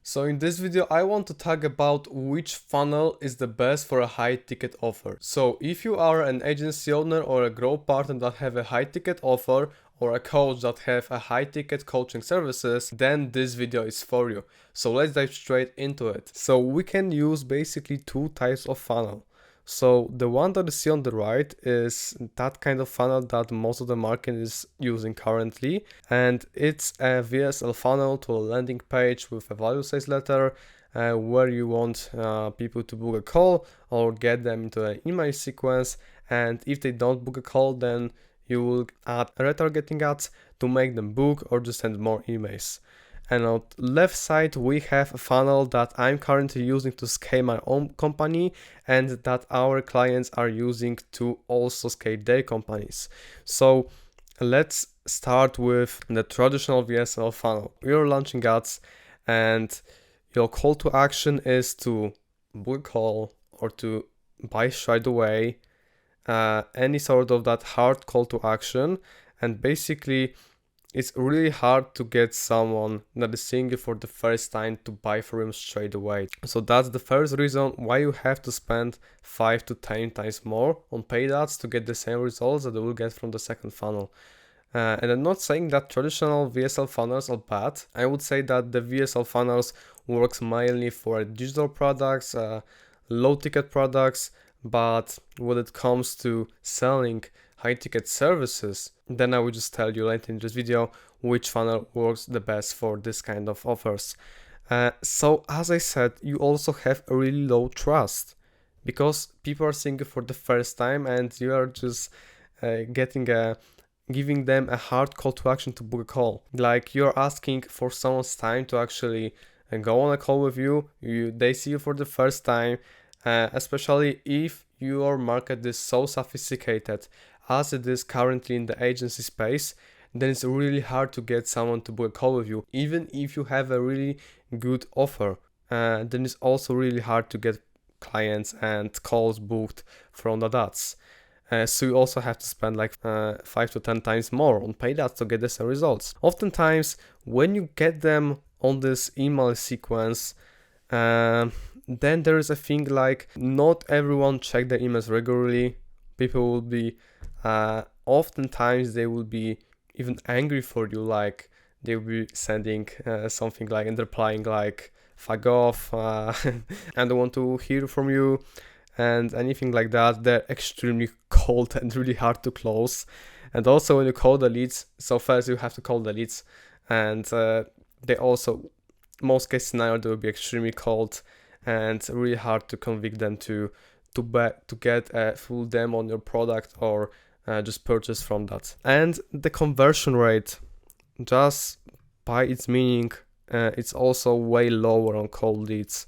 So in this video I want to talk about which funnel is the best for a high ticket offer. So if you are an agency owner or a growth partner that have a high ticket offer or a coach that have a high ticket coaching services, then this video is for you. So let's dive straight into it. So we can use basically two types of funnel. So the one that you see on the right is that kind of funnel that most of the market is using currently, and it's a VSL funnel to a landing page with a value sales letter where you want people to book a call or get them into an email sequence, and if they don't book a call, then you will add retargeting ads to make them book or just send more emails. And on the left side, we have a funnel that I'm currently using to scale my own company and that our clients are using to also scale their companies. So let's start with the traditional VSL funnel. You're launching ads and your call to action is to book a call or to buy straight away, any sort of that hard call to action. And basically, it's really hard to get someone that is seeing you for the first time to buy from him straight away. So that's the first reason why you have to spend 5 to 10 times more on paid ads to get the same results that you will get from the second funnel. And I'm not saying that traditional VSL funnels are bad. I would say that the VSL funnels works mainly for digital products, low ticket products, but when it comes to selling high ticket services, then I will just tell you later in this video which funnel works the best for this kind of offers. So as I said, you also have a really low trust because people are seeing it for the first time and you are just giving them a hard call to action to book a call. Like you're asking for someone's time to actually go on a call with you. They see you for the first time, especially if your market is so sophisticated as it is currently in the agency space, then it's really hard to get someone to book a call with you. Even if you have a really good offer, then it's also really hard to get clients and calls booked from the ads. So you also have to spend like 5 to 10 times more on paid ads to get the same results. Oftentimes, when you get them on this email sequence, then there is a thing like not everyone check their emails regularly. People will be oftentimes they will be even angry for you, like they will be sending something like and replying like fuck off, I don't want to hear from you and anything like that. They're extremely cold and really hard to close. And also when you call the leads, so first you have to call the leads, and they also, most case scenario, they will be extremely cold and really hard to convince them to get a full demo on your product or just purchase from that. And the conversion rate, just by its meaning, it's also way lower on cold leads.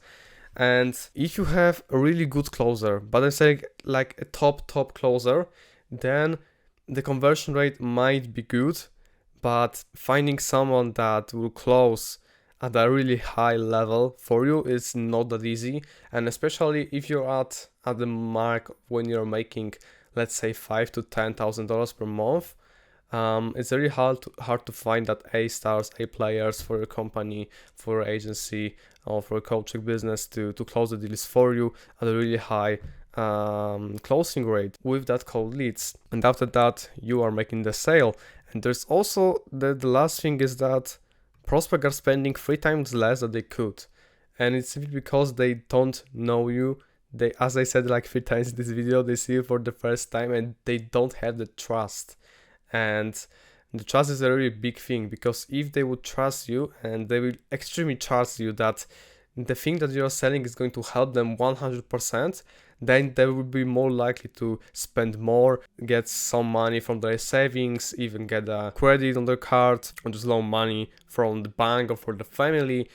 And if you have a really good closer, but I say like a top closer, then the conversion rate might be good, but finding someone that will close at a really high level for you is not that easy. And especially if you're at the mark when you're making, let's say, $5,000 to $10,000 per month, it's very hard to find that A stars, A players for your company, for your agency, or for a coaching business to close the deals for you at a really high closing rate with that cold leads. And after that, you are making the sale. And there's also the last thing is that prospects are spending 3 times less than they could. And it's simply because they don't know you. They, as I said like 3 times in this video, they see you for the first time and they don't have the trust. And the trust is a really big thing, because if they would trust you and they will extremely trust you that the thing that you're selling is going to help them 100%, then they will be more likely to spend more, get some money from their savings, even get a credit on their card, or just loan money from the bank or for the family.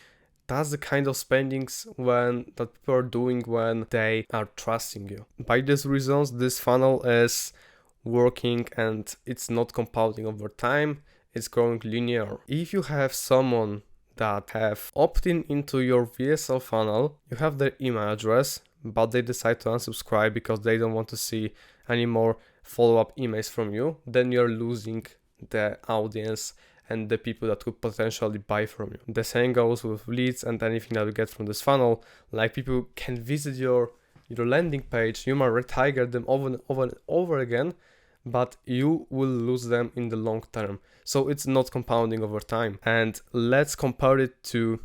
That's the kind of spendings that people are doing when they are trusting you. By these reasons, this funnel is working and it's not compounding over time, it's growing linear. If you have someone that have opted into your VSL funnel, you have their email address, but they decide to unsubscribe because they don't want to see any more follow-up emails from you, then you're losing the audience and the people that could potentially buy from you. The same goes with leads and anything that you get from this funnel. Like, people can visit your landing page, you might retarget them over again, but you will lose them in the long term. So it's not compounding over time. And let's compare it to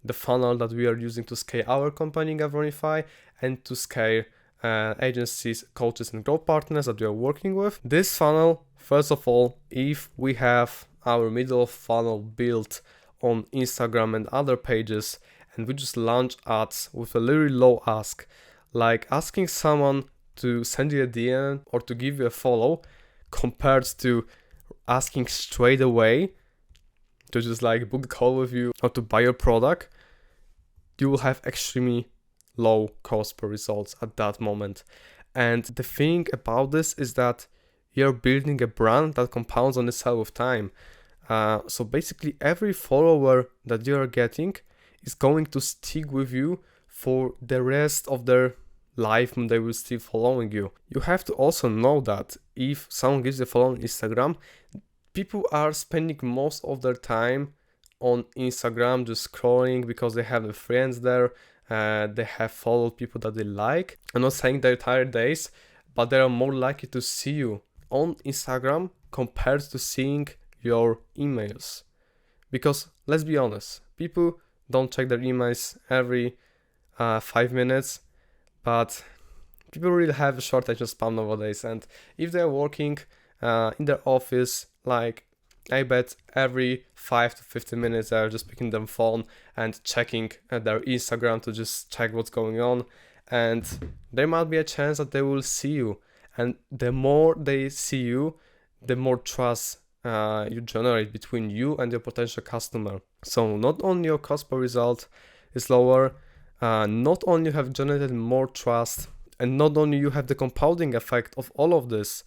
the funnel that we are using to scale our company Gavronify and to scale agencies, coaches, and growth partners that we are working with. This funnel, first of all, if we have our middle funnel built on Instagram and other pages, and we just launch ads with a very low ask, like asking someone to send you a DM or to give you a follow, compared to asking straight away to just like book a call with you or to buy your product, you will have extremely low cost per results at that moment. And the thing about this is that you're building a brand that compounds on itself with time. So basically every follower that you're getting is going to stick with you for the rest of their life, and they will still following you. You have to also know that if someone gives you a follow on Instagram, people are spending most of their time on Instagram just scrolling because they have their friends there, they have followed people that they like. I'm not saying their entire days, but they are more likely to see you on Instagram compared to seeing your emails. Because let's be honest, people don't check their emails every 5 minutes, but people really have a short attention span nowadays. And if they're working in their office, like, I bet every 5 to 15 minutes they're just picking their phone and checking their Instagram to just check what's going on. And there might be a chance that they will see you. And the more they see you, the more trust you generate between you and your potential customer. So not only your cost per result is lower, not only you have generated more trust, and not only you have the compounding effect of all of this,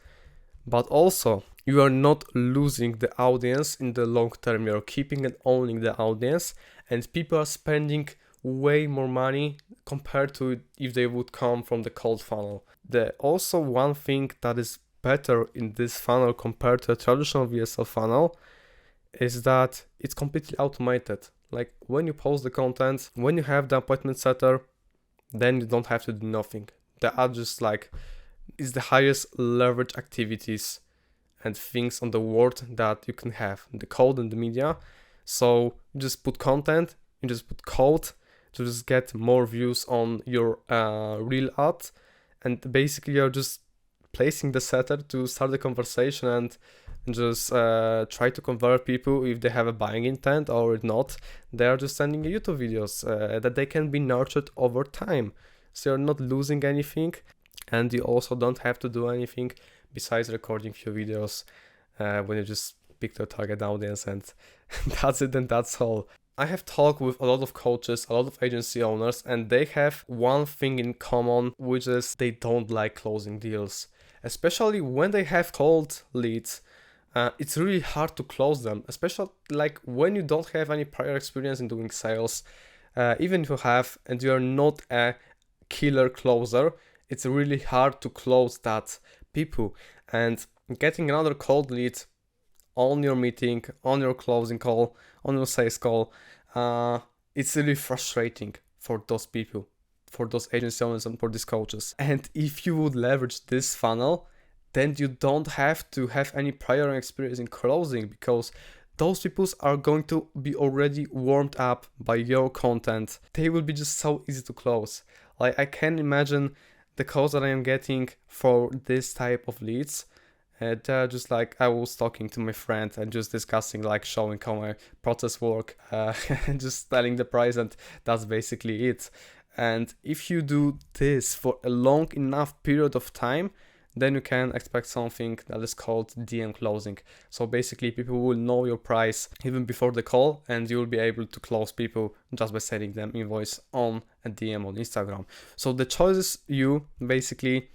but also you are not losing the audience in the long term. You're keeping and owning the audience, and people are spending way more money compared to if they would come from the cold funnel. Also one thing that is better in this funnel compared to a traditional VSL funnel is that it's completely automated. Like, when you post the content, when you have the appointment setter, then you don't have to do nothing. The ad just like is the highest leverage activities and things on the world that you can have, the code and the media. So you just put content, you just put code to just get more views on your real ad, and basically you're just placing the setter to start the conversation and just try to convert people if they have a buying intent, or if not, they are just sending you YouTube videos that they can be nurtured over time. So you're not losing anything, and you also don't have to do anything besides recording few videos when you just pick the target audience, and that's it, and that's all. I have talked with a lot of coaches, a lot of agency owners, and they have one thing in common, which is they don't like closing deals. Especially when they have cold leads, it's really hard to close them, especially like when you don't have any prior experience in doing sales. Even if you have and you're not a killer closer, it's really hard to close that people. And getting another cold lead on your meeting, on your closing call, on your sales call, it's really frustrating for those people, for those agency owners and for these coaches. And if you would leverage this funnel, then you don't have to have any prior experience in closing, because those people are going to be already warmed up by your content. They will be just so easy to close. Like, I can imagine the calls that I am getting for this type of leads. They're just like, I was talking to my friend and just discussing, like, showing how my process work and just telling the price, and that's basically it. And if you do this for a long enough period of time, then you can expect something that is called DM closing. So basically people will know your price even before the call, and you will be able to close people just by sending them invoice on a DM on Instagram. So the choice is you. Basically,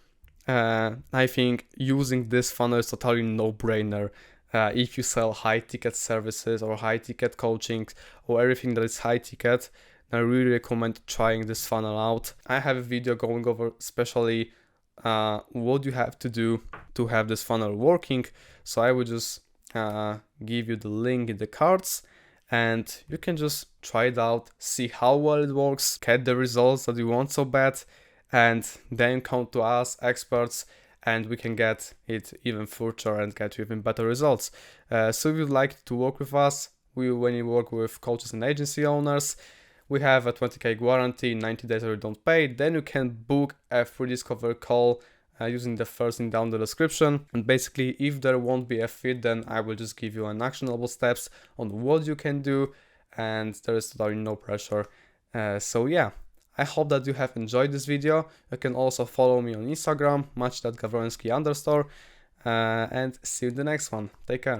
I think using this funnel is totally no-brainer. If you sell high ticket services or high ticket coaching or everything that is high ticket, I really recommend trying this funnel out. I have a video going over especially what you have to do to have this funnel working. So I would just give you the link in the cards, and you can just try it out, see how well it works, get the results that you want so bad, and then come to us experts and we can get it even further and get you even better results. So if you'd like to work with us, when you work with coaches and agency owners, we have a 20k guarantee, 90 days or you don't pay. Then you can book a free discovery call using the first link down the description. And basically, if there won't be a fit, then I will just give you an actionable steps on what you can do, and there is totally no pressure. So yeah, I hope that you have enjoyed this video. You can also follow me on Instagram, match.gawroński_, and see you in the next one. Take care.